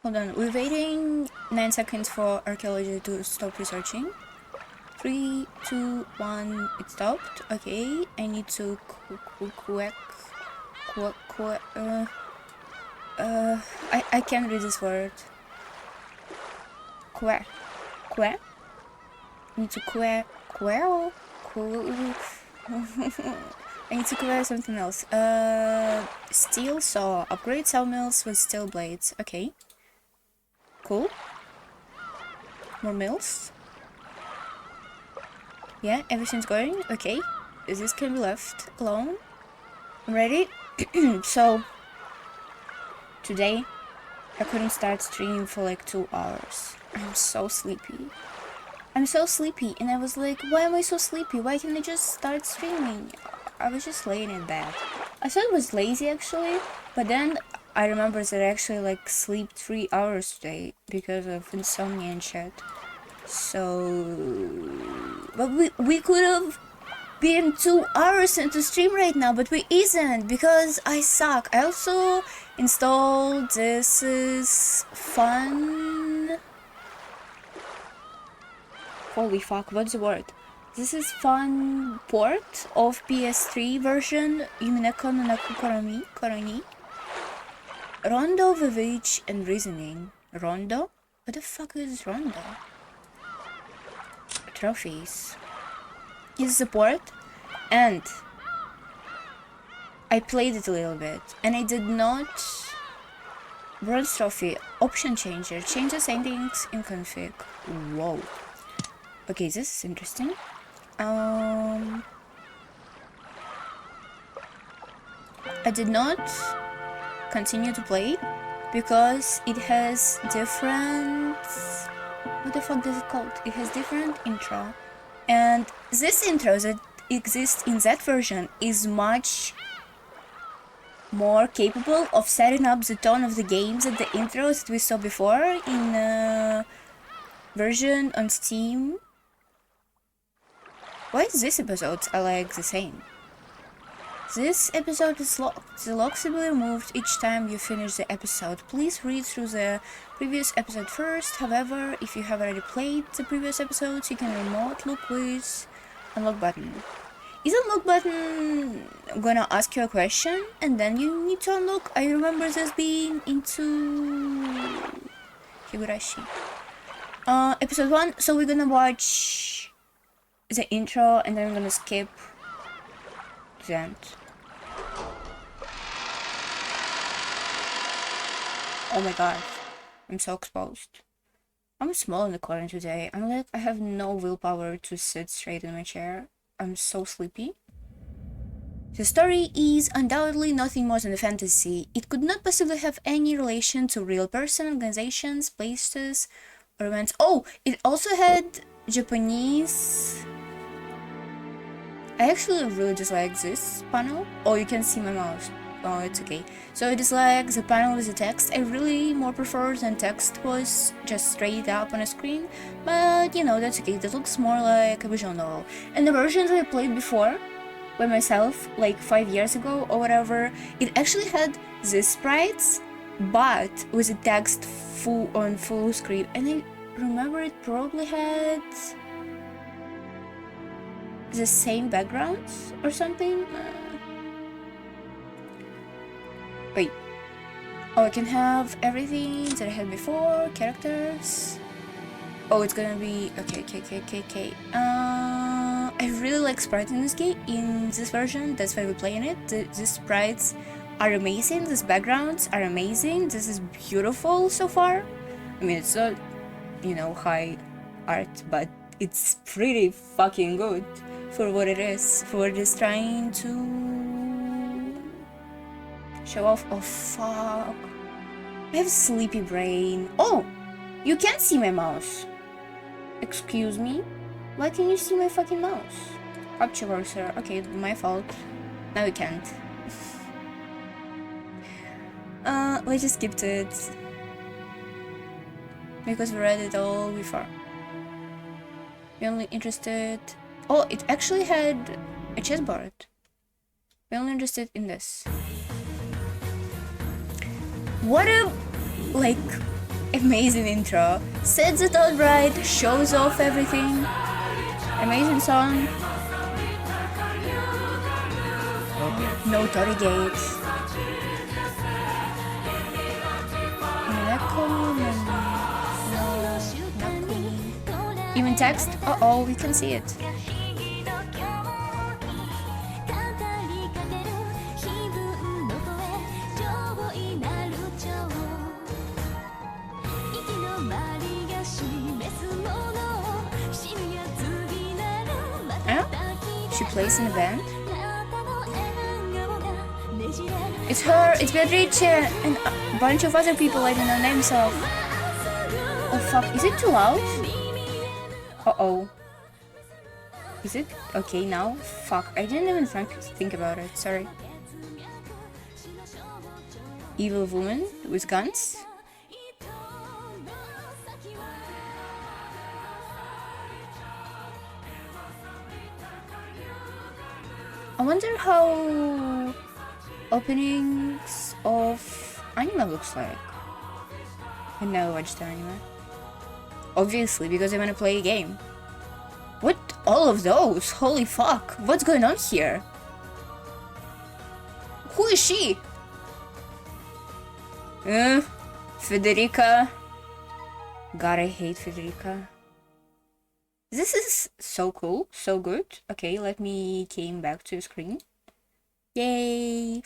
Hold on, we're waiting 9 seconds for archaeology to stop researching. 3, 2, 1, it stopped. Okay, I need to I can't read this word. I need to I need to query something else. Steel saw. Upgrade sawmills with steel blades. Okay. Cool. More mills. Yeah, everything's going. Okay. This can be left alone. I'm ready. So, today, I couldn't start streaming for like 2 hours. I'm so sleepy. I'm so sleepy, and I was like, why am I so sleepy? Why can't I just start streaming? I was just laying in bed. I thought it was lazy actually, but then I remember that I actually like sleep 3 hours today because of insomnia and shit. So, but we could have been 2 hours into stream right now, but we isn't because I suck. I also installed this is fun. Holy fuck, what's the word? This is fun port of PS3 version Umineko no Koroni. Rondo, Vivage, and Reasoning. Rondo? What the fuck is Rondo? Trophies. It's a port, and I played it a little bit, and I did not. Bronze trophy option changer. Change the settings in config. Whoa. Okay, this is interesting. I did not continue to play because it has different. What the fuck is it called? It has different intro, and this intro that exists in that version is much more capable of setting up the tone of the games than the intros that we saw before in version on Steam. Why is this episode are like the same? This episode is locked. The locks will be removed each time you finish the episode. Please read through the previous episode first. However, if you have already played the previous episodes, you can remote look with unlock button. Is unlock button gonna ask you a question and then you need to unlock? I remember this being into Higurashi. Episode 1, so we're gonna watch the intro and then we're gonna skip the end. Oh my god, I'm so exposed. I'm small in the corner today. I'm like, I have no willpower to sit straight in my chair. I'm so sleepy. The story is undoubtedly nothing more than a fantasy. It could not possibly have any relation to real person, organizations, places, or events. Oh, it also had Japanese. I actually really dislike this panel. Oh, you can see my mouse. Oh, it's okay. So I dislike the panel with the text. I really more prefer than text was just straight up on a screen. But, you know, that's okay. That looks more like a visual novel. And the version that I played before by myself, like 5 years ago or whatever, it actually had these sprites, but with the text on full screen. And I remember it probably had the same backgrounds or something. Wait. Oh, I can have everything that I had before. Characters. Oh, it's gonna be okay. I really like sprites in this game, in this version. That's why we're playing it. The sprites are amazing. These backgrounds are amazing. This is beautiful so far. I mean, it's not, you know, high art, but it's pretty fucking good for what it is. For what it is trying to show off. Oh fuck. I have a sleepy brain. Oh! You can't see my mouse. Excuse me? Why can't you see my fucking mouse? Capture cursor. Okay, my fault. Now you can't. Let's just skip to it. Because we read it all before. We're only interested... Oh, it actually had a chessboard. We're only interested in this. What a, like, Amazing intro. Sets it all right, shows off everything. Amazing song. No Tory gates. Even text? Uh-oh, we can see it. She plays in a band. It's her, it's Beatrice, and a bunch of other people I don't know names of. Oh fuck, is it too loud? Uh-oh. Is it? Okay, now? Fuck, I didn't even think about it, sorry. Evil woman with guns? I wonder how openings of anime looks like. I never watched the anime. Obviously, because I want to play a game. What? All of those? Holy fuck. What's going on here? Who is she? Federica. God, I hate Federica. This is so cool, so good. Okay, let me came back to the screen. Yay!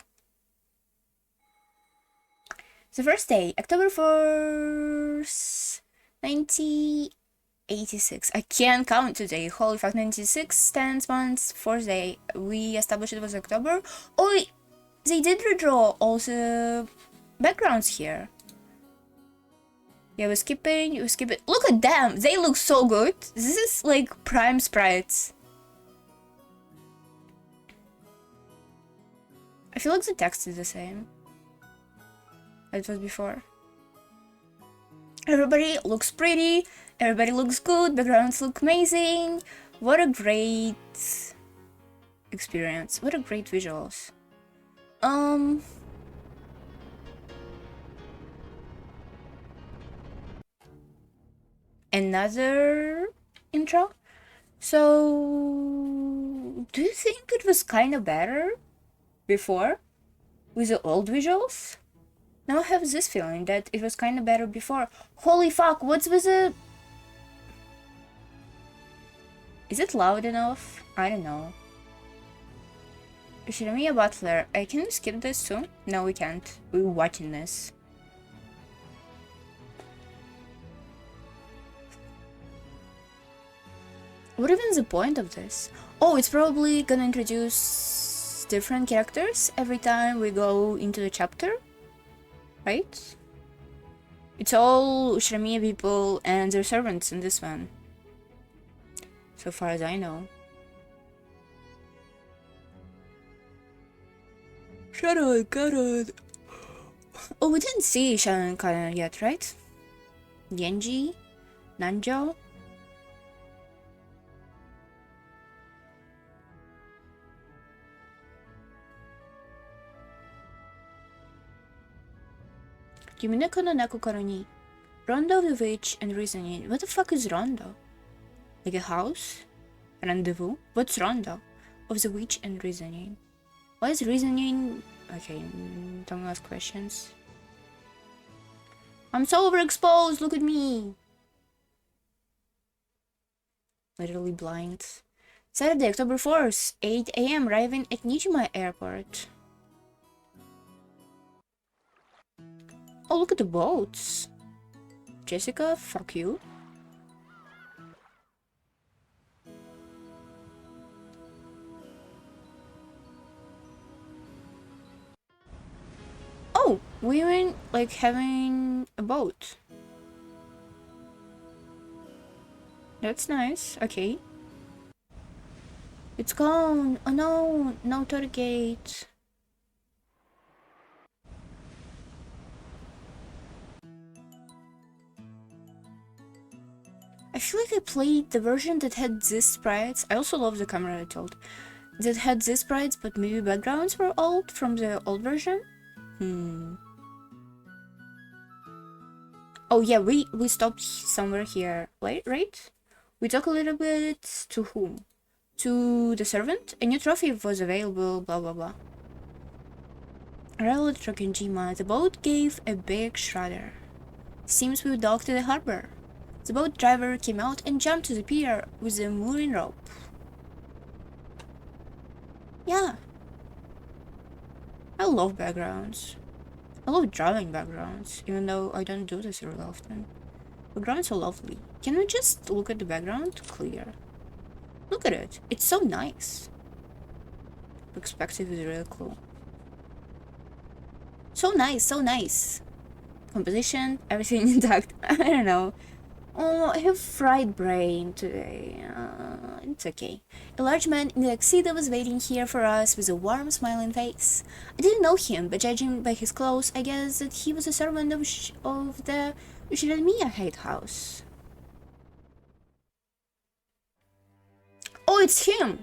The first day, October 4th, 1986. I can't count today. Holy fuck, 96, 10 months, 4th day. We established it was October. Oh, they did redraw all the backgrounds here. Yeah, we're skipping. Look at them! They look so good! This is like prime sprites. I feel like the text is the same as it was before. Everybody looks pretty. Everybody looks good. Backgrounds look amazing. What a great experience. What a great visuals. Another intro. So, do you think it was kind of better before with the old visuals? Now I have this feeling that it was kind of better before. Holy fuck, what's with the... Is it loud enough? I don't know. Shiramiya Butler. Can we skip this too? No, we can't. We're watching this. What even is the point of this? Oh, it's probably gonna introduce different characters every time we go into the chapter, right? It's all Shiramiya people and their servants in this one, so far as I know. Shadow Karan. Oh, we didn't see Shadow Karan yet, right? Genji? Nanjo? Umineko no Naku Karoni. Rondo of the Witch and Reasoning. What the fuck is Rondo? Like a house? Rendezvous? What's Rondo? Of the Witch and Reasoning. Why is Reasoning... Okay, don't ask questions. I'm so overexposed, look at me! Literally blind. Saturday, October 4th, 8 AM, arriving at Nijima Airport. Oh, look at the boats. Jessica, fuck you. Oh, women like having a boat. That's nice. Okay. It's gone. Oh no, no toll gate. I feel like I played the version that had these sprites. I also love the camera I told. That had these sprites, but maybe backgrounds were old from the old version? Oh yeah, we stopped somewhere here, right? We talk a little bit to whom? To the servant? A new trophy was available, blah blah blah. Arrival at Rokkenjima, the boat gave a big shudder. Seems we docked at the harbor. The boat driver came out and jumped to the pier with a mooring rope. Yeah. I love backgrounds. I love drawing backgrounds, even though I don't do this very often. Backgrounds are lovely. Can we just look at the background? Clear. Look at it. It's so nice. Perspective is really cool. So nice, so nice. Composition, everything intact. I don't know. Oh, I have fried brain today. It's okay. A large man in a tuxedo was waiting here for us with a warm, smiling face. I didn't know him, but judging by his clothes, I guess that he was a servant of the Rokkenjima house. Oh, it's him!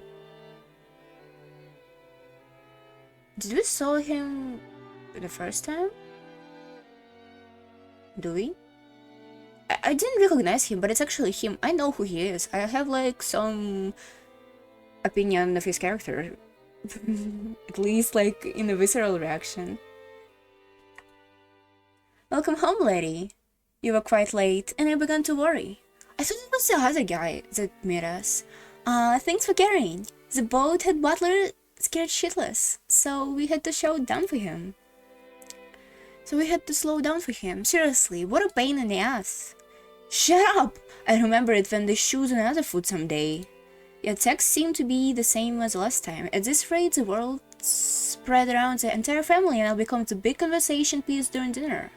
Did we saw him the first time? Do we? I didn't recognize him, but it's actually him. I know who he is. I have like some opinion of his character. At least like in a visceral reaction. Welcome home, lady. You were quite late, and I began to worry. I thought it was the other guy that met us. Thanks for carrying. The boat had butler scared shitless, so we had to slow down for him. Seriously, what a pain in the ass. Shut up! I remember it when the shoes on other foot someday. Your text seemed to be the same as last time. At this rate, the world spread around the entire family and I'll become the big conversation piece during dinner.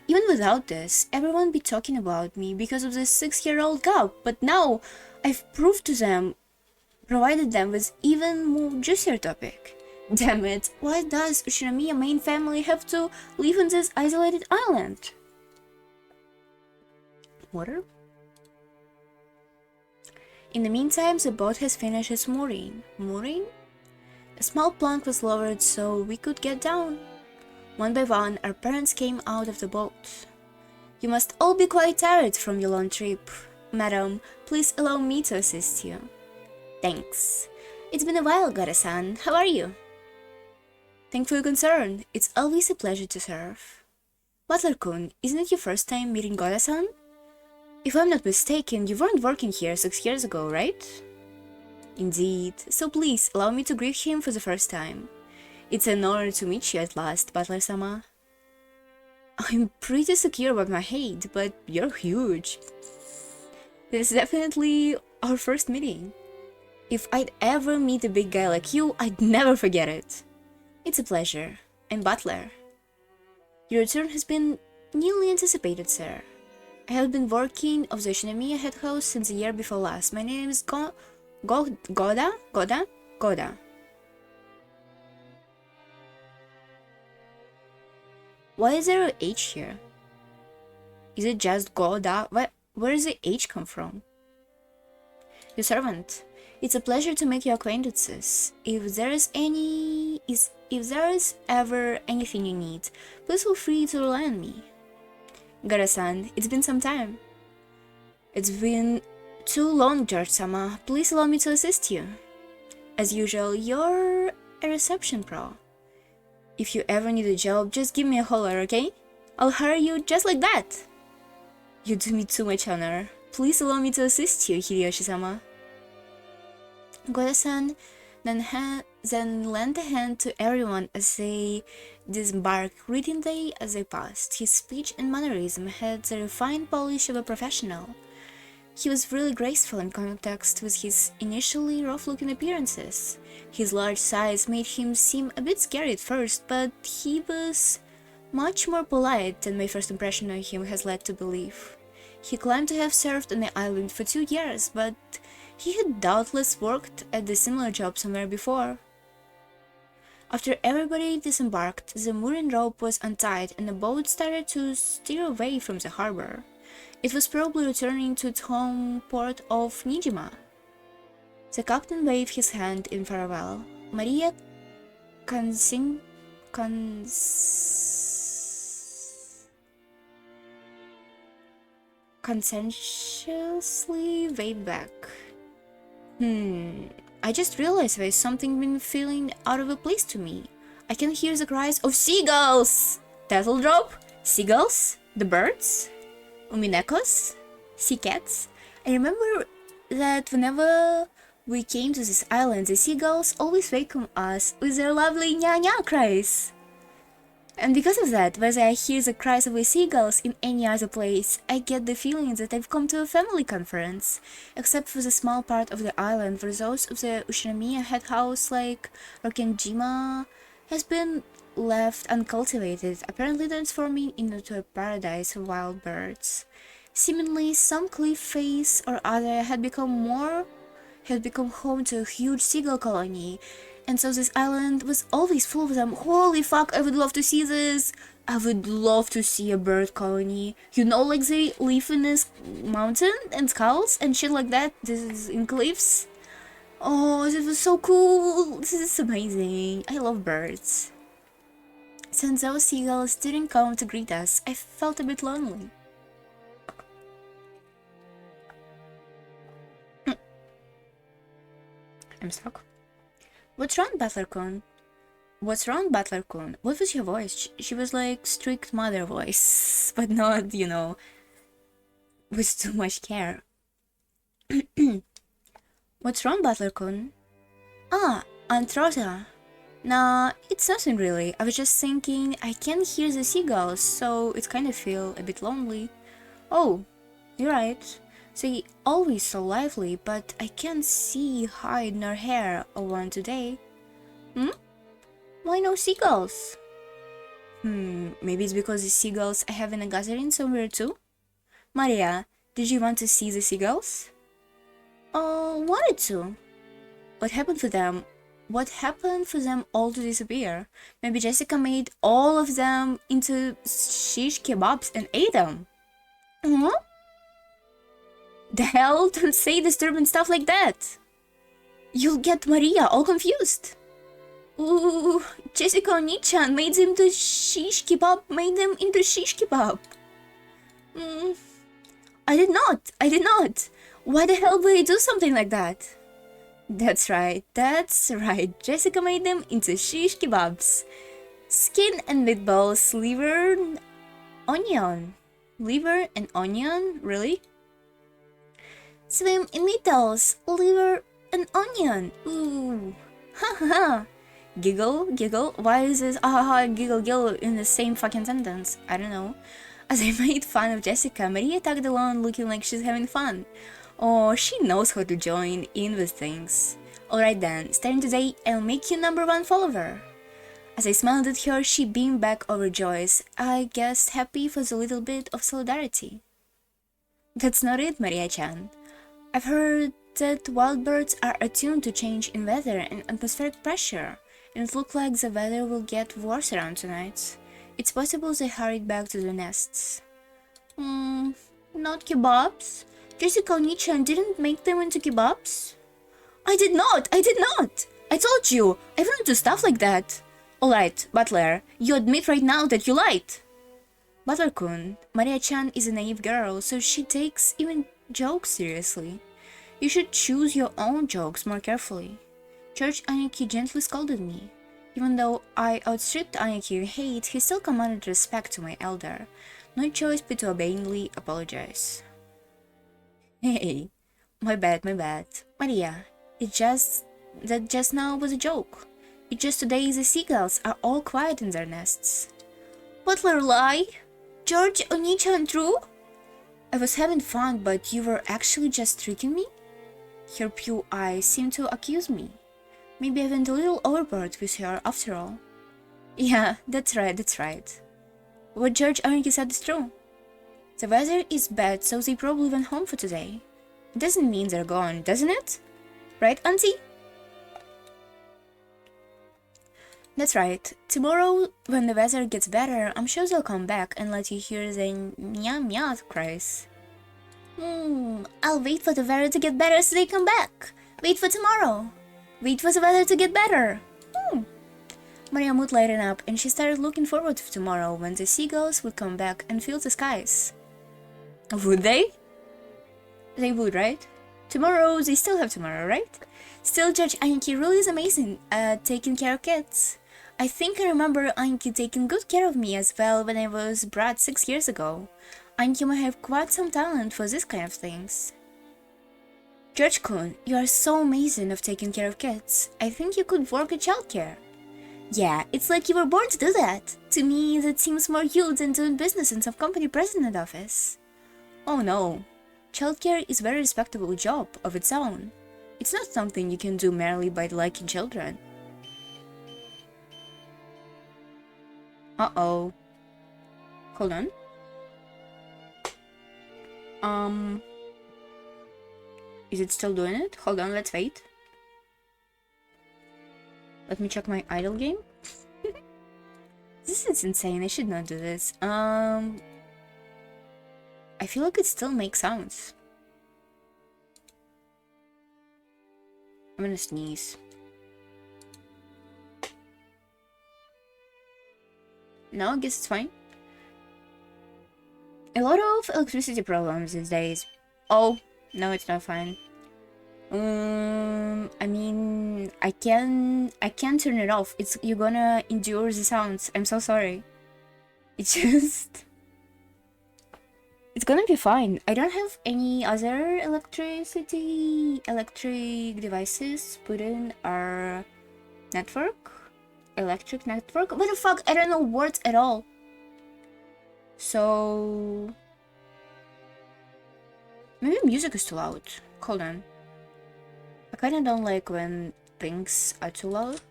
Even without this, everyone be talking about me because of this 6-year-old girl, but now I've provided them with even more juicier topic. Damn it, why does Ushinomiya main family have to live on this isolated island? Water? In the meantime, the boat has finished its mooring. Mooring? A small plank was lowered so we could get down. One by one, our parents came out of the boat. You must all be quite tired from your long trip. Madam, please allow me to assist you. Thanks. It's been a while, Gara-san. How are you? Thanks for your concern. It's always a pleasure to serve. Butler-kun, isn't it your first time meeting Gara-san? If I'm not mistaken, you weren't working here 6 years ago, right? Indeed. So please, allow me to greet him for the first time. It's an honor to meet you at last, Butler-sama. I'm pretty secure about my height, but you're huge. This is definitely our first meeting. If I'd ever meet a big guy like you, I'd never forget it. It's a pleasure. I'm Butler. Your return has been newly anticipated, sir. I have been working of the Ushinomiya head house since the year before last. My name is Goda? Why is there an H here? Is it just Goda? Where does the H come from? Your servant. It's a pleasure to make your acquaintances. If there is ever anything you need, please feel free to rely on me. Gara-san, it's been some time. It's been too long, George-sama. Please allow me to assist you. As usual, you're a reception pro. If you ever need a job, just give me a holler, okay? I'll hire you just like that. You do me too much honor. Please allow me to assist you, Hideyoshi-sama. Goda-san then lent a hand to everyone as they disembarked, greeting them as they passed. His speech and mannerism had the refined polish of a professional. He was really graceful in contrast with his initially rough-looking appearances. His large size made him seem a bit scary at first, but he was much more polite than my first impression of him has led to believe. He claimed to have served on the island for 2 years, but he had doubtless worked at a similar job somewhere before. After everybody disembarked, the mooring rope was untied and the boat started to steer away from the harbor. It was probably returning to its home port of Nijima. The captain waved his hand in farewell. Maria conscientiously way back. I just realized there's something been feeling out of a place to me. I can hear the cries of seagulls! Title drop? Seagulls? The birds? Uminekos? Sea cats? I remember that whenever we came to this island, the seagulls always welcome us with their lovely nya-nya cries. And because of that, whether I hear the cries of the seagulls in any other place, I get the feeling that I've come to a family conference. Except for the small part of the island where those of the Ushinamiya head house like Rokkenjima has been left uncultivated, apparently transforming into a paradise of wild birds. Seemingly, some cliff face or other had become home to a huge seagull colony, and so this island was always full of them. Holy fuck, I would love to see this! I would love to see a bird colony. You know, like they live in this mountain and skulls and shit like that. This is in cliffs. Oh, this was so cool! This is amazing. I love birds. Since those seagulls didn't come to greet us, I felt a bit lonely. I'm stuck. What's wrong, Butler-kun? What's wrong, Butler-kun? What was your voice? She was like strict mother voice, but not, you know, with too much care. What's wrong, Butler-kun? Ah, Aunt Rosa. Nah, it's nothing really. I was just thinking I can't hear the seagulls, so it's kind of feel a bit lonely. Oh, you're right. They always so lively, but I can't see hide nor hair of one today. Why no seagulls? Maybe it's because the seagulls are having a gathering somewhere too? Maria, did you want to see the seagulls? Wanted to. What happened to them? What happened for them all to disappear? Maybe Jessica made all of them into shish kebabs and ate them. The hell? Don't say disturbing stuff like that! You'll get Maria all confused. Ooh, Jessica Oni-chan made them into shish kebab, I did not! Why the hell would I do something like that? That's right, Jessica made them into shish kebabs. Skin and meatballs, liver, onion. Liver and onion? Really? Swim in meatballs, liver, and onion. Ooh. Ha ha ha. Giggle. Why is this giggle in the same fucking sentence? I don't know. As I made fun of Jessica, Maria tagged along looking like she's having fun. Oh, she knows how to join in with things. Alright then, starting today, I'll make you #1 follower. As I smiled at her, she beamed back overjoyed, I guess happy for the little bit of solidarity. That's not it, Maria-chan. I've heard that wild birds are attuned to change in weather and atmospheric pressure, and it looks like the weather will get worse around tonight. It's possible they hurried back to their nests. Not kebabs? Jessica Oni-chan didn't make them into kebabs? I did not! I told you! I wouldn't do stuff like that! Alright, Butler, you admit right now that you lied! Butler-kun, Maria-chan is a naive girl, so she takes even jokes seriously. You should choose your own jokes more carefully. Judge Aniki gently scolded me. Even though I outstripped Aniki in hate, he still commanded respect to my elder. No choice but to obeyingly apologize. Hey, my bad. Maria, that just now was a joke. It's just today the seagulls are all quiet in their nests. Butler lie? George Oni-chan true? I was having fun, but you were actually just tricking me? Her pure eyes seemed to accuse me. Maybe I went a little overboard with her after all. Yeah, that's right. What George Aniki said is true. The weather is bad, so they probably went home for today. It doesn't mean they're gone, doesn't it? Right, Auntie? That's right. Tomorrow, when the weather gets better, I'm sure they'll come back and let you hear the meow cries. I'll wait for the weather to get better so they come back. Wait for tomorrow. Wait for the weather to get better. Maria mood lightened up and she started looking forward to tomorrow when the seagulls would come back and fill the skies. Would they? They would, right? Tomorrow, they still have tomorrow, right? Still, Judge Anki really is amazing at taking care of kids. I think I remember Anki taking good care of me as well when I was brought 6 years ago. Anki might have quite some talent for this kind of things. Judge Kun, you are so amazing of taking care of kids. I think you could work at childcare. Yeah, it's like you were born to do that. To me, that seems more you than doing business in some company president office. Oh no. Childcare is a very respectable job of its own. It's not something you can do merely by liking children. Uh-oh. Hold on. Is it still doing it? Hold on, let's wait. Let me check my idle game. This is insane, I should not do this. I feel like it still makes sounds. I'm gonna sneeze. No, I guess it's fine. A lot of electricity problems these days. Oh, no, it's not fine. I mean, I can't turn it off. You're gonna endure the sounds. I'm so sorry. It's just... It's gonna be fine. I don't have any other electric devices put in our network. Electric network? What the fuck? I don't know words at all. So... Maybe music is too loud. Hold on. I kinda don't like when things are too loud.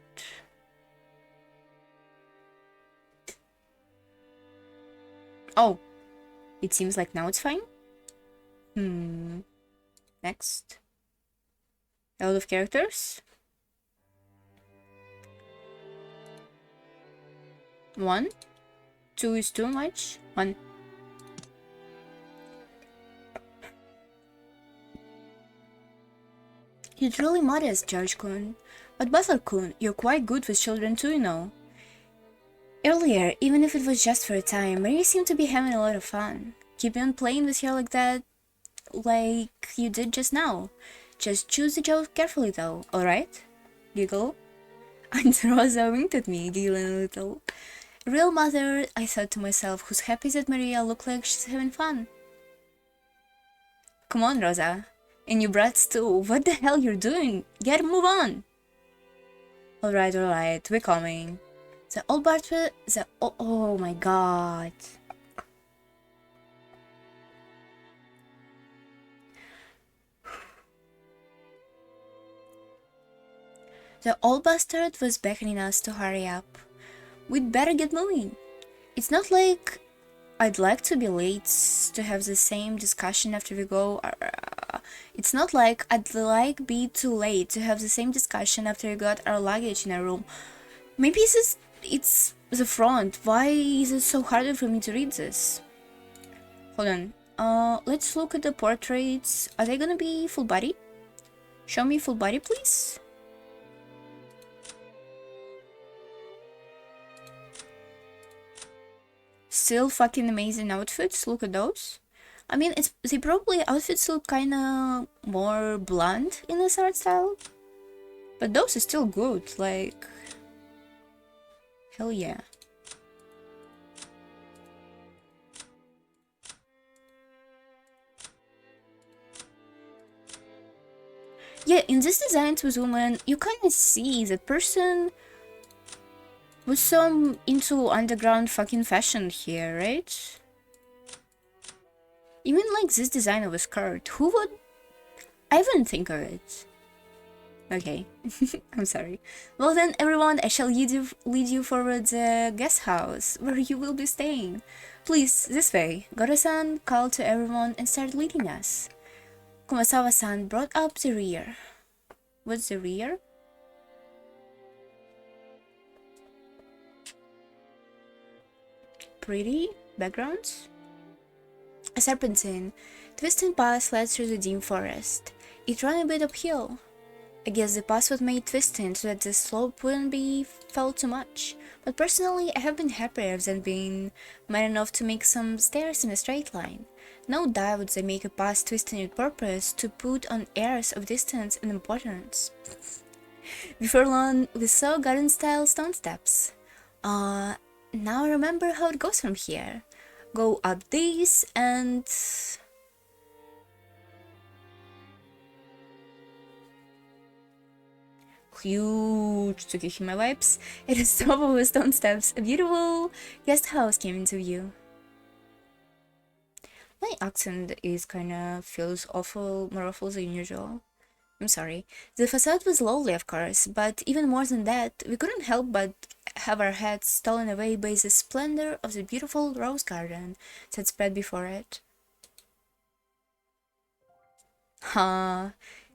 Oh. It seems like now it's fine. Next. A lot of characters. 1. 2 is too much. 1. You're truly modest, George-kun. But Butler-kun, you're quite good with children too, you know. Earlier, even if it was just for a time, Maria seemed to be having a lot of fun. Keep on playing with her like that, like you did just now. Just choose the joke carefully though, alright? Giggle. Aunt Rosa winked at me, giggling a little. A real mother, I thought to myself, who's happy that Maria looked like she's having fun. Come on, Rosa. And you brats too, what the hell you're doing? Get move on! Alright, we're coming. The old Bartford, oh my god. The old bastard was beckoning us to hurry up. We'd better get moving. It's not like I'd like to be late to have the same discussion after we go. It's not like I'd like be too late to have the same discussion after we got our luggage in our room. Maybe it's the front. Why is it so hard for me to read this? Hold on. Let's look at the portraits. Are they gonna be full body? Show me full body, please. Still fucking amazing outfits. Look at those. I mean, they probably outfits look kinda more blunt in this art style, but those are still good. Like, hell yeah. Yeah, in this designs with women, you kind of see that person was some into underground fucking fashion here, right? Even like this design of a skirt, who would... I wouldn't think of it. Okay, I'm sorry. Well then, everyone, I shall lead you forward the guest house, where you will be staying. Please, this way. Goro-san called to everyone and started leading us. Kumasawa-san brought up the rear. What's the rear? Pretty backgrounds? A serpentine, twisting path led through the dim forest. It ran a bit uphill. I guess the path was made twisting so that the slope wouldn't be felt too much. But personally, I have been happier than being man enough to make some stairs in a straight line. No doubt they make a path twisting with purpose to put on airs of distance and importance. Before long, we saw garden-style stone steps. Now I remember how it goes from here. Go up these and... Huge Tsukishima vibes. At the top of the stone steps, a beautiful guest house came into view. My accent is kinda feels more awful than usual. I'm sorry. The facade was lovely, of course, but even more than that, we couldn't help but have our heads stolen away by the splendor of the beautiful rose garden that spread before it. Ha!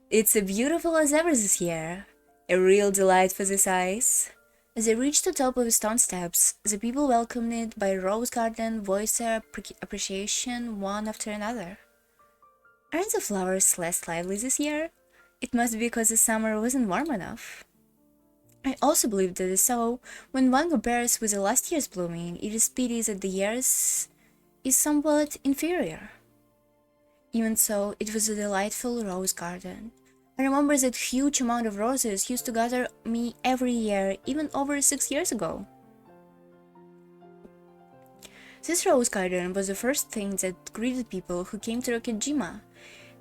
It's as beautiful as ever this year. A real delight for the eyes. As they reached the top of the stone steps, the people welcomed it by rose garden voiced their appreciation one after another. Aren't the flowers less lively this year? It must be because the summer wasn't warm enough. I also believe that is so. When one compares with the last year's blooming, it is pity that the year's is somewhat inferior. Even so, it was a delightful rose garden. I remember that huge amount of roses used to gather me every year, even over 6 years ago. This rose garden was the first thing that greeted people who came to Rokkenjima.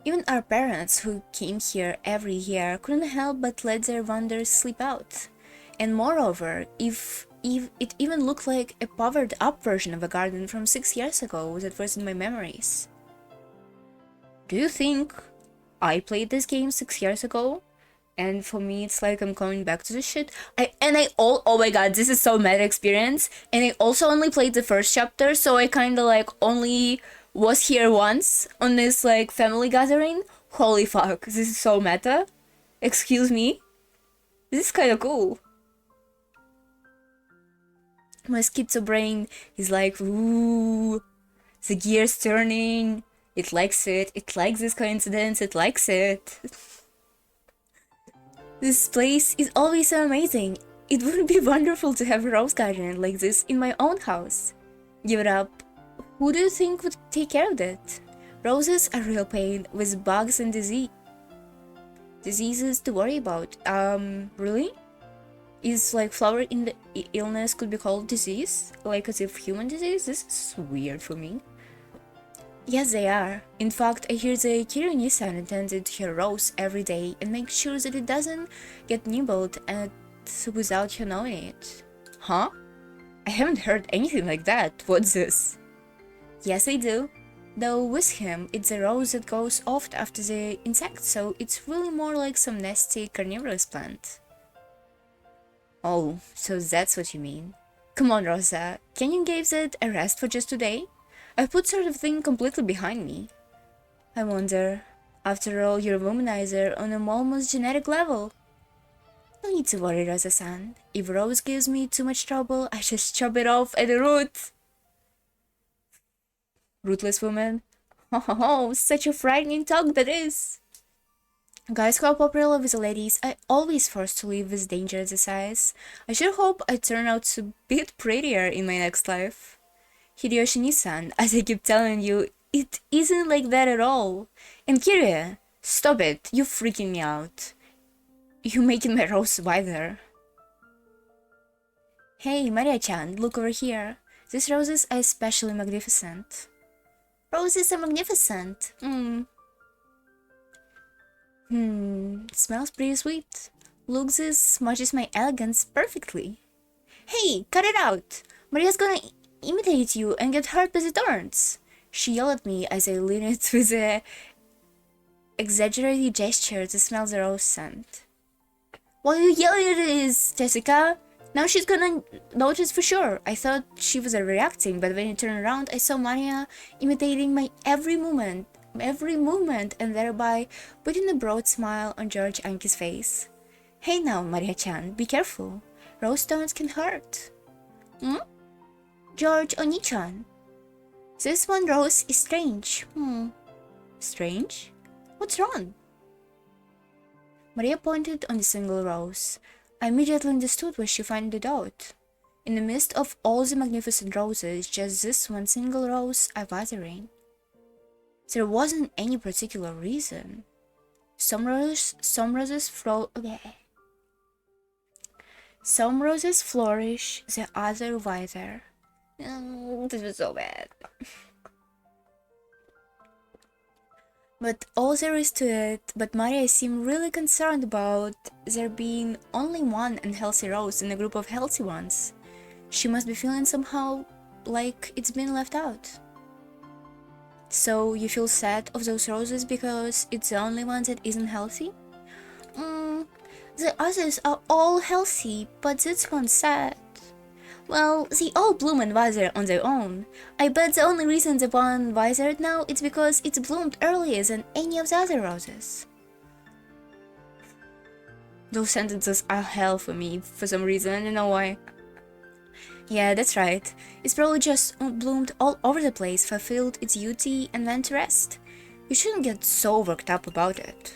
Even our parents, who came here every year, couldn't help but let their wonders slip out. And moreover, if it even looked like a powered-up version of a garden from 6 years ago that was in my memories. Do you think I played this game 6 years ago? And for me, it's like I'm coming back to this shit. Oh my god, this is so meta experience. And I also only played the first chapter, so I kinda like only was here once on this like family gathering. Holy fuck, this is so meta. Excuse me? This is kinda cool. My schizo brain is like, ooh, the gear's turning. It likes this coincidence, it likes it. This place is always so amazing. It would be wonderful to have a rose garden like this in my own house. Give it up. Who do you think would take care of it? Roses are real pain with bugs and diseases to worry about. Really? Is like flower in the illness could be called disease? Like as if human disease? This is weird for me. Yes, they are. In fact, I hear the Kiryu-san attends to her rose every day and makes sure that it doesn't get nibbled at without her knowing it. Huh? I haven't heard anything like that. What's this? Yes, I do. Though with him, it's a rose that goes off after the insect, so it's really more like some nasty carnivorous plant. Oh, so that's what you mean. Come on, Rosa. Can you give that a rest for just today? I put sort of thing completely behind me. I wonder, after all, you're a womanizer on an almost genetic level. No need to worry, Rosa-san. If Rose gives me too much trouble, I just chop it off at the root. Ruthless woman. Oh, such a frightening talk that is. Guys who are popular with the ladies are always forced to live with danger at the size. I sure hope I turn out to be a bit prettier in my next life. Hideyoshi-san, as I keep telling you, it isn't like that at all. And Kiryu, stop it, you're freaking me out. You're making my rose wider. Hey, Maria-chan, look over here. These roses are especially magnificent. Roses are magnificent. It smells pretty sweet. Looks as much as my elegance perfectly. Hey, cut it out! Maria's gonna imitate you and get hurt by the thorns. She yelled at me as I leaned with a exaggerated gesture to smell the rose scent. Why are you yelling at this, Jessica? Now she's gonna notice for sure. I thought she was reacting, but when I turned around, I saw Maria imitating my every movement, and thereby putting a broad smile on George Anki's face. Hey now, Maria-chan, be careful. Rose thorns can hurt. George Oni-chan. This one rose is strange. Strange? What's wrong? Maria pointed on the single rose. I immediately understood why she found it out. In the midst of all the magnificent roses, just this one single rose I was wearing. There wasn't any particular reason. Some roses flourish, the other wither. This was so bad. But all there is to it, but Maria seemed really concerned about there being only one unhealthy rose in a group of healthy ones. She must be feeling somehow like it's been left out. So you feel sad of those roses because it's the only one that isn't healthy? The others are all healthy, but this one's sad. Well, they all bloom and wither on their own. I bet the only reason the one withered now is because it's bloomed earlier than any of the other roses. Those sentences are hell for me for some reason, I don't know why. Yeah, that's right. It's probably just bloomed all over the place, fulfilled its duty, and went to rest. You shouldn't get so worked up about it.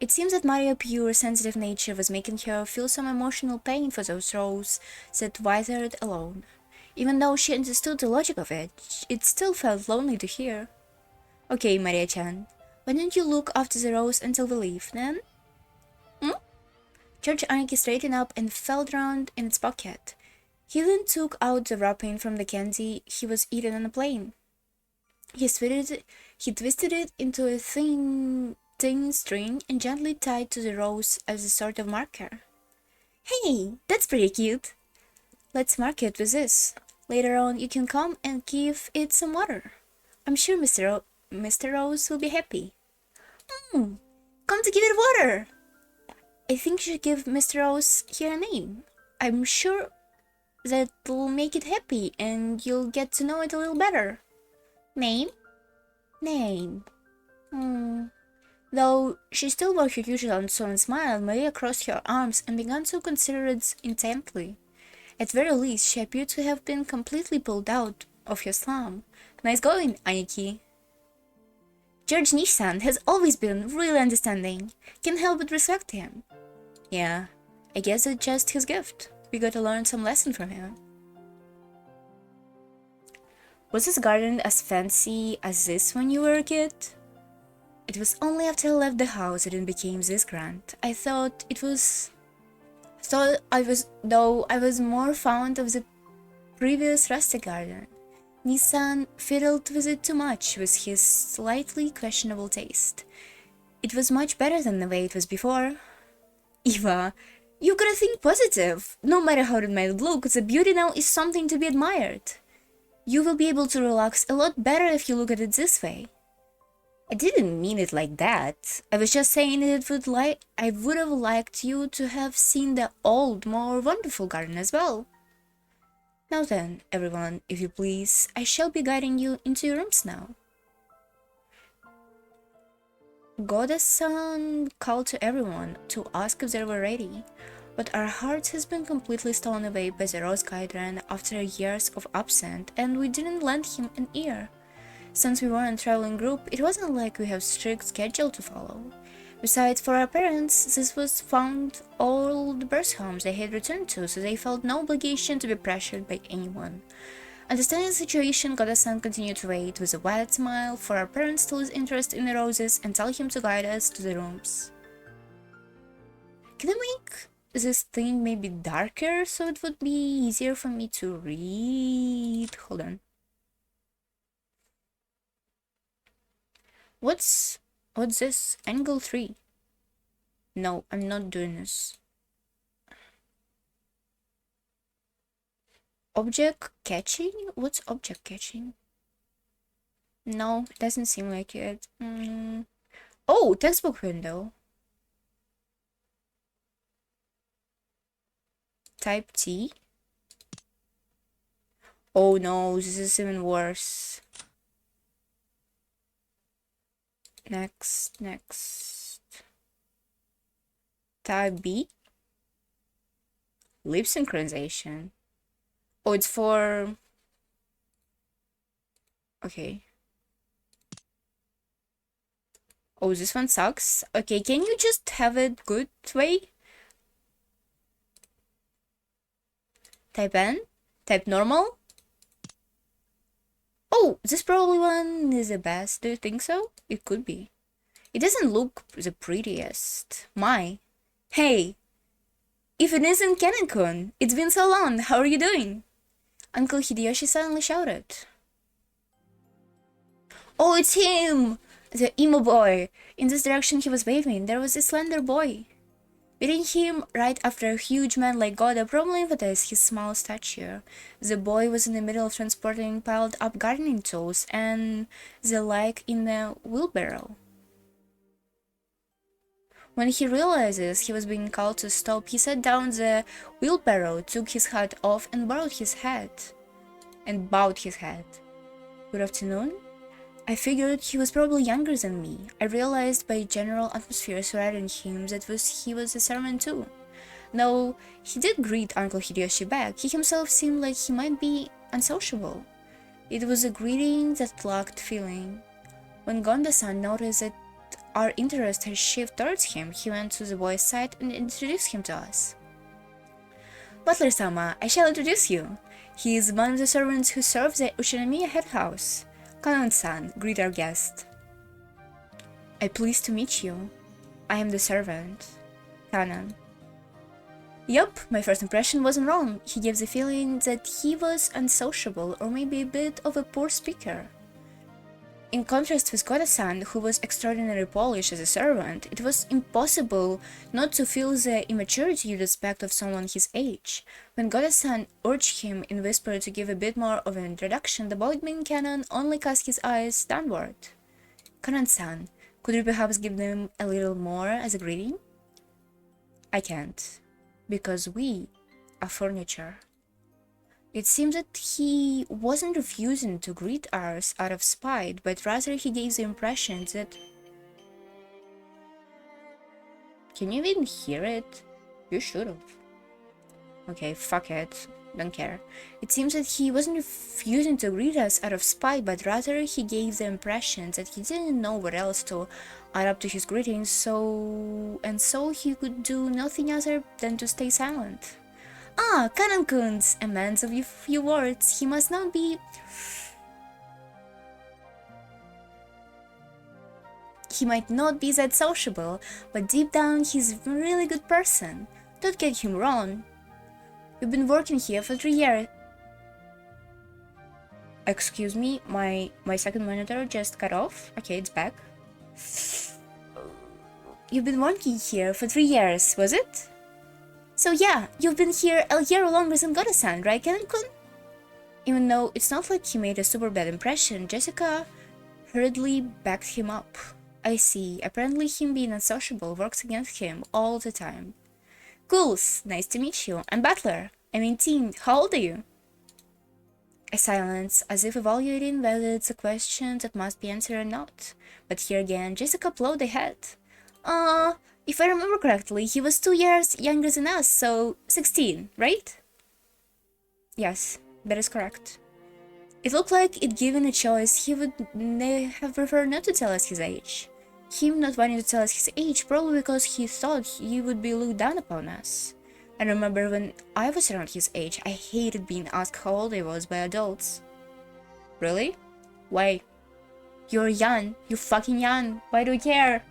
It seems that Maria's pure, sensitive nature was making her feel some emotional pain for those roses that withered alone. Even though she understood the logic of it, it still felt lonely to hear. Okay, Maria-chan, why don't you look after the rose until we leave, then? George Aniki straightened up and felt around in its pocket. He then took out the wrapping from the candy he was eating on the plane. He twisted it into a thin string and gently tied to the rose as a sort of marker. Hey, that's pretty cute. Let's mark it with this. Later on, you can come and give it some water. I'm sure Mr. Rose will be happy. Come to give it water. I think you should give Mr. Rose here a name. I'm sure that'll make it happy and you'll get to know it a little better. Name? Name. Though she still wore her usual uncertain smile, Maria crossed her arms and began to consider it intently. At very least, she appeared to have been completely pulled out of her slump. Nice going, Aniki. George Nissan has always been really understanding. Can't help but respect him. Yeah, I guess it's just his gift. We gotta learn some lesson from him. Was this garden as fancy as this when you were a kid? It was only after I left the house that it became this grand. I was more fond of the previous rustic garden. Nissan fiddled with it too much with his slightly questionable taste. It was much better than the way it was before. Eva, you gotta think positive. No matter how it might look, the beauty now is something to be admired. You will be able to relax a lot better if you look at it this way. I didn't mean it like that. I was just saying that I would have liked you to have seen the old, more wonderful garden as well. Now then, everyone, if you please, I shall be guiding you into your rooms now. Goddess-san called to everyone to ask if they were ready, but our hearts has been completely stolen away by the Rose Guardian after years of absence, and we didn't lend him an ear. Since we were in a traveling group, it wasn't like we have strict schedule to follow. Besides, for our parents, this was found all the birth homes they had returned to, so they felt no obligation to be pressured by anyone. Understanding the situation, Goddess-san continued to wait with a wide smile for our parents to lose interest in the roses and tell him to guide us to the rooms. Can I make this thing maybe darker so it would be easier for me to read? Hold on. What's this? Angle 3. No, I'm not doing this. Object catching? What's object catching? No, it doesn't seem like it. Oh, textbook window. Type T. Oh no, this is even worse. Next. Type B. Lip synchronization. Oh, it's for... Okay. Oh, this one sucks. Okay, can you just have it good way? Type N? Type normal? Oh, this probably one is the best. Do you think so? It could be. It doesn't look the prettiest. My. Hey, if it isn't Kennen-kun, it's been so long. How are you doing? Uncle Hideyoshi suddenly shouted. Oh, it's him! The emo boy. In this direction he was waving, there was a slender boy. Beating him right after a huge man like Goda probably emphasized his small stature. The boy was in the middle of transporting piled up gardening tools and the like in a wheelbarrow. When he realizes he was being called to stop, he set down the wheelbarrow, took his hat off, and bowed his head. Good afternoon? I figured he was probably younger than me. I realized by general atmosphere surrounding him that he was a servant too. Though he did greet Uncle Hideyoshi back, he himself seemed like he might be unsociable. It was a greeting that lacked feeling. When Gonda-san noticed that our interest had shifted towards him, he went to the boy's side and introduced him to us. Butler-sama, I shall introduce you. He is one of the servants who serve the Ushinomiya head house. Kanon-san, greet our guest. I'm pleased to meet you. I am the servant. Kanon. Yup, my first impression wasn't wrong. He gives the feeling that he was unsociable or maybe a bit of a poor speaker. In contrast with Goda-san, who was extraordinarily polished as a servant, it was impossible not to feel the immaturity you'd expect of someone his age. When Goda-san urged him in whisper to give a bit more of an introduction, the boy-being Kanon only cast his eyes downward. Kanon-san, could you perhaps give them a little more as a greeting? I can't, because we are furniture. It seems that he wasn't refusing to greet us out of spite, but rather he gave the impression that... Can you even hear it? You should've. Okay, fuck it. Don't care. It seems that he wasn't refusing to greet us out of spite, but rather he gave the impression that he didn't know what else to add up to his greetings, so he could do nothing other than to stay silent. Ah, Kanon-kun's a man of few words. He must not be... He might not be that sociable, but deep down he's a really good person. Don't get him wrong. You've been working here for 3 years. Excuse me, my second monitor just cut off. Okay, it's back. You've been working here for 3 years, was it? So yeah, you've been here a year longer than Goda-san, right, Kennen-kun? Even though it's not like he made a super bad impression, Jessica hurriedly backed him up. I see, apparently him being unsociable works against him all the time. Cools, nice to meet you. I'm Butler. I'm 18. How old are you? A silence, as if evaluating whether it's a question that must be answered or not. But here again, Jessica plowed ahead. If I remember correctly, he was 2 years younger than us, so 16, right? Yes, that is correct. It looked like it given a choice, he would have preferred not to tell us his age. Him not wanting to tell us his age, probably because he thought he would be looked down upon us. I remember when I was around his age, I hated being asked how old I was by adults. Really? Why? You're young. You're fucking young. Why do you care?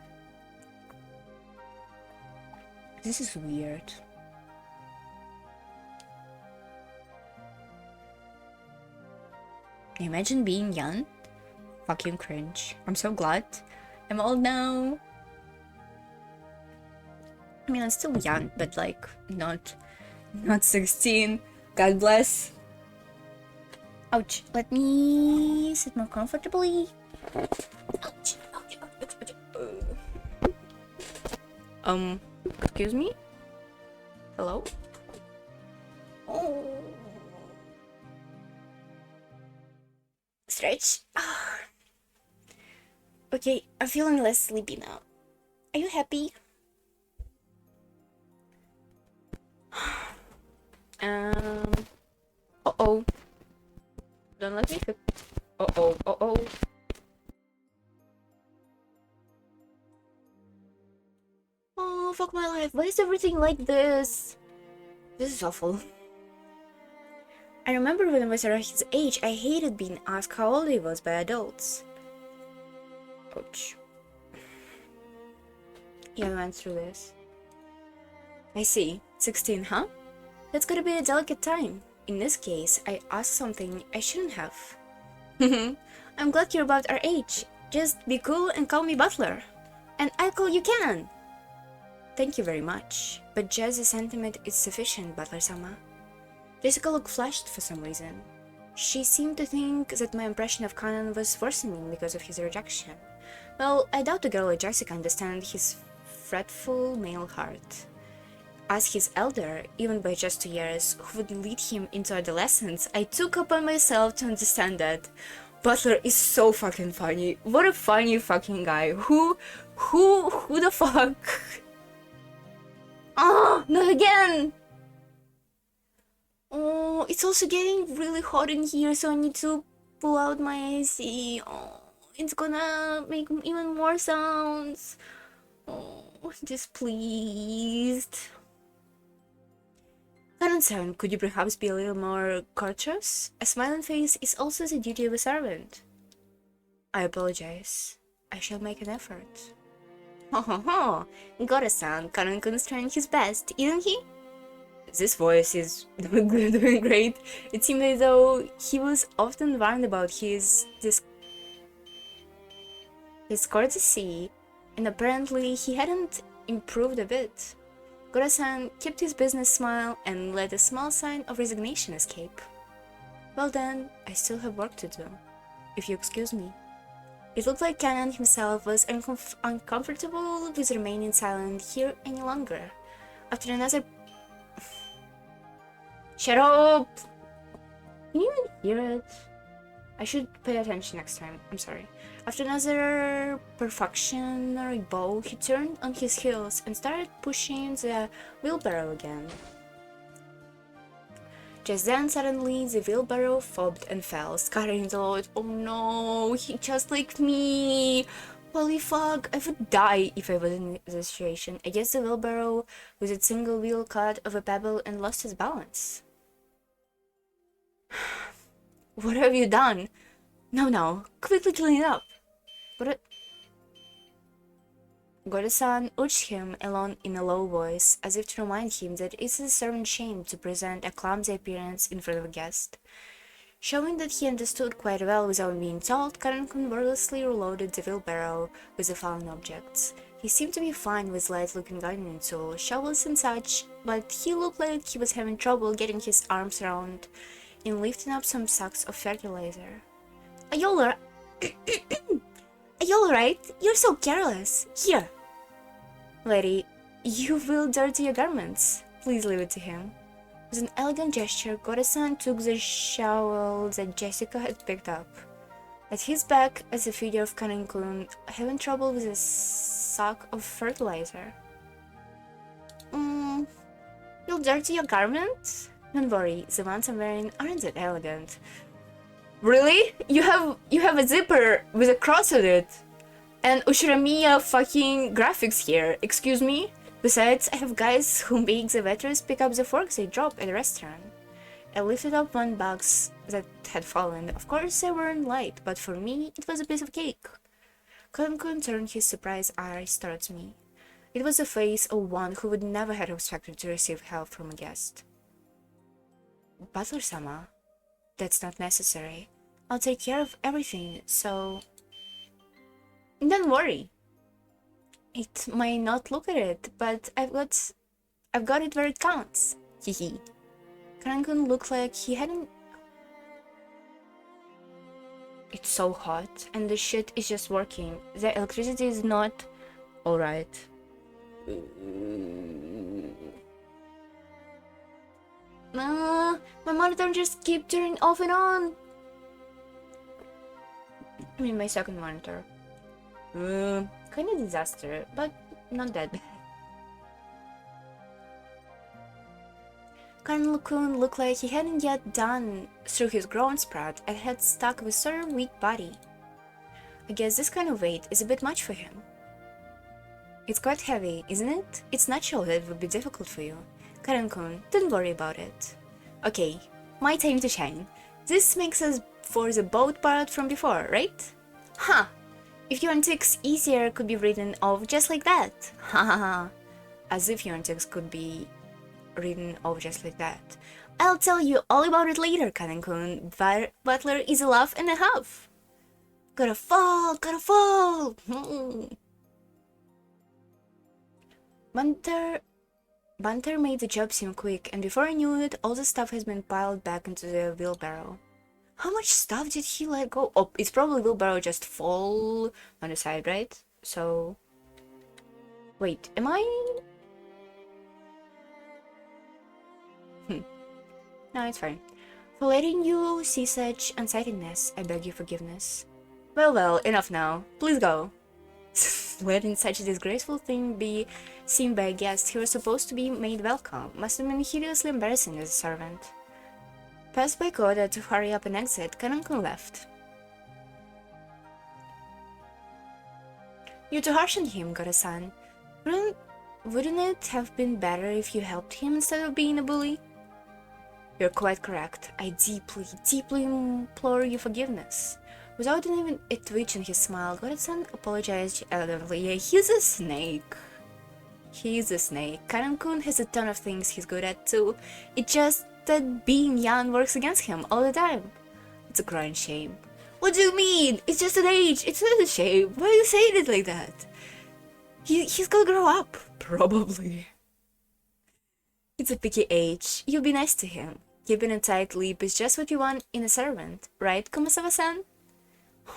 This is weird. Imagine being young. Fucking cringe. I'm so glad I'm old now. I mean, I'm still young, but like, not 16. God bless. Ouch. Let me sit more comfortably. Ouch. Ouch. Ouch. Ouch. Ouch. Excuse me? Hello? Oh. Stretch. Okay, I'm feeling less sleepy now. Are you happy? Uh-oh. Don't let me cook. Uh-oh. Uh-oh. fuck my life. Why is everything like this? This is awful. I remember when I was around his age, I hated being asked how old he was by adults. Ouch. Yeah, I went through this. I see. 16, huh? That's gotta be a delicate time. In this case, I asked something I shouldn't have. I'm glad you're about our age. Just be cool and call me Butler. And I'll call you Canon. Thank you very much. But just a sentiment is sufficient, Butler-sama. Jessica looked flushed for some reason. She seemed to think that my impression of Canon was worsening because of his rejection. Well, I doubt a girl like Jessica understands his fretful male heart. As his elder, even by just 2 years, who would lead him into adolescence, I took upon myself to understand that. Butler is so fucking funny. What a funny fucking guy. Who the fuck? Oh, not again! Oh, it's also getting really hot in here, so I need to pull out my AC. Oh, it's gonna make even more sounds. Oh, displeased. Canon-san, could you perhaps be a little more courteous? A smiling face is also the duty of a servant. I apologize. I shall make an effort. Ho ho ho! Goda-san, Canon-kun's trying his best, isn't he? This voice is doing great. It seemed as though he was often warned about his courtesy, and apparently he hadn't improved a bit. Goda-san kept his business smile and let a small sign of resignation escape. Well then, I still have work to do, if you excuse me. It looked like Canon himself was uncomfortable with remaining silent here any longer. After another... Shut up! Can you even hear it? I should pay attention next time, I'm sorry. After another perfunctory bow, he turned on his heels and started pushing the wheelbarrow again. Just then, suddenly, the wheelbarrow fobbed and fell, scattering the load. Oh no, he just like me! Holy fuck, I would die if I was in this situation. I guess the wheelbarrow with its single wheel caught of a pebble and lost its balance. What have you done? No, quickly clean it up. Goda-san urged him along in a low voice, as if to remind him that it is a servant's shame to present a clumsy appearance in front of a guest. Showing that he understood quite well without being told, Canon wordlessly reloaded the wheelbarrow with the fallen objects. He seemed to be fine with light-looking gardening tools, shovels and such, but he looked like he was having trouble getting his arms around in lifting up some sacks of fertilizer. Are you alright? You're so careless. Here. Lady, you will dirty your garments. Please leave it to him. With an elegant gesture, Goda-san took the shovel that Jessica had picked up. At his back, as a figure of Canon-kun, having trouble with a sack of fertilizer. You'll dirty your garments? Don't worry, the ones I'm wearing aren't that elegant. Really? You have a zipper with a cross on it! And Ushiramiya fucking graphics here, excuse me? Besides, I have guys who make the waiters pick up the forks they drop at the restaurant. I lifted up one box that had fallen. Of course they weren't light, but for me, it was a piece of cake. Canon-kun turned his surprised eyes towards me. It was the face of one who would never have expected to receive help from a guest. Butler-sama, that's not necessary. I'll take care of everything, so... Don't worry. It might not look at it, but I've got it where it counts. Hehe. Canon-kun looked like he hadn't... It's so hot, and the shit is just working. The electricity is not... Alright. My monitor just keep turning off and on. I mean, my second monitor. Kind of disaster, but not that bad. Canon-kun looked like he hadn't yet done through his growing sprout and had stuck with sort of weak body. I guess this kind of weight is a bit much for him. It's quite heavy, isn't it? It's natural that it would be difficult for you. Karen-kun, don't worry about it. Okay, my time to shine. This makes us for the boat part from before, right? Huh! If your antics easier could be written off just like that. Ha ha ha. As if your antics could be written off just like that. I'll tell you all about it later, Karen-kun. Butler is a laugh and a half. Gotta fall, gotta fall! Banter made the job seem quick, and before I knew it, all the stuff has been piled back into the wheelbarrow. How much stuff did he let go? Oh, it's probably wheelbarrow just fall on the side, right? So... Wait, am I... No, it's fine. For letting you see such unsightedness, I beg your forgiveness. Well, enough now. Please go. Letting such a disgraceful thing be seen by a guest he was supposed to be made welcome must have been hideously embarrassing as a servant. Passed by Koda to hurry up and exit, Karen-kun left. You're too harsh on him, Koda-san. Wouldn't it have been better if you helped him instead of being a bully? You're quite correct. I deeply implore your forgiveness. Without even a twitch in his smile, Koda-san apologized elderly. Yeah, he's a snake. He's a snake. Karen-kun has a ton of things he's good at too. It's just that being young works against him all the time. It's a crying shame. What do you mean? It's just an age. It's not a shame. Why are you saying it like that? He's gonna grow up. Probably. It's a picky age. You'll be nice to him. Keeping a tight lip is just what you want in a servant, right, Kumasawa-san?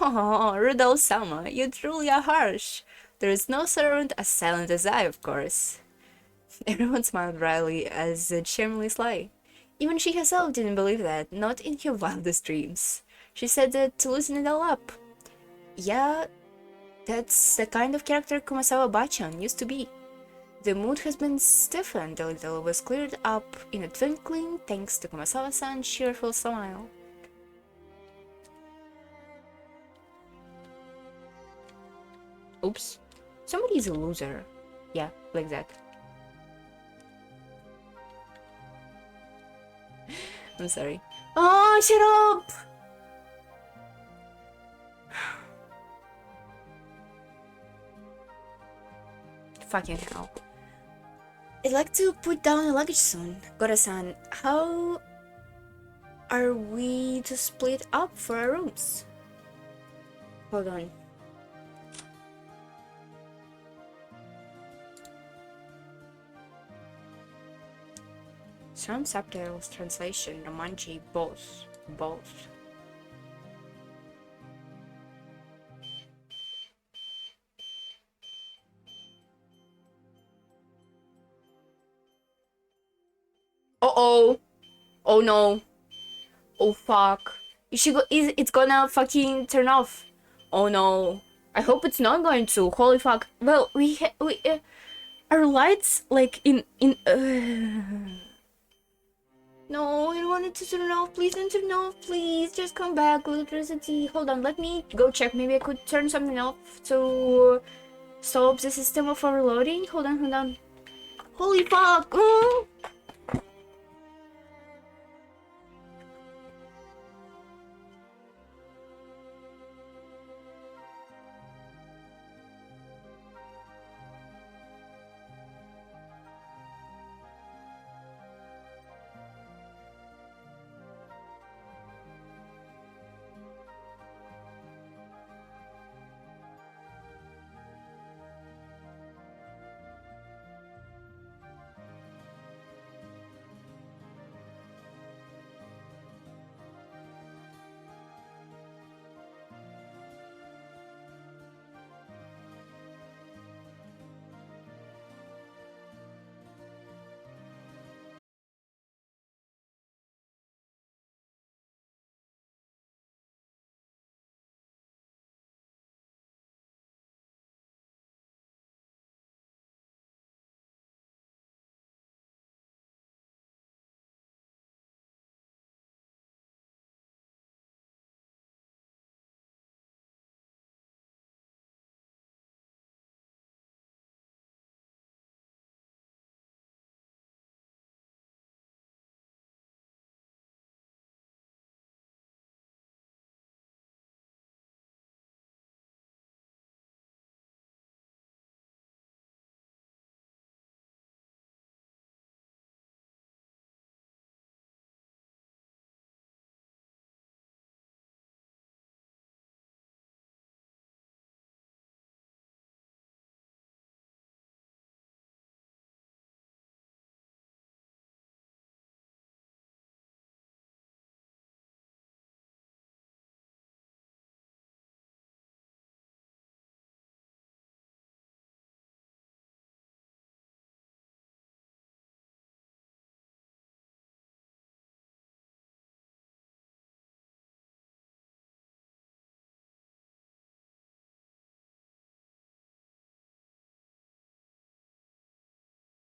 Oh, Rudolph-sama, you truly are harsh. There is no servant as silent as I, of course. Everyone smiled wryly as charmingly sly. Even she herself didn't believe that, not in her wildest dreams. She said that to loosen it all up. Yeah, that's the kind of character Kumasawa-bachan used to be. The mood has been stiffened a little, was cleared up in a twinkling thanks to Kumasawa-san's cheerful smile. Oops. Somebody's a loser. Yeah, like that. I'm sorry. Oh, shut up! Fucking hell. I'd like to put down the luggage soon. Gora-san, how are we to split up for our rooms? Hold on. Some subtitles translation, Romanji, both. Uh-oh. Oh no. Oh fuck. It's gonna fucking turn off. Oh no. I hope it's not going to. Holy fuck. Well, our lights like in No, I don't want it to turn off. Please don't turn off. Please just come back. Electricity. Hold on. Let me go check. Maybe I could turn something off to stop the system of overloading. Hold on. Holy fuck.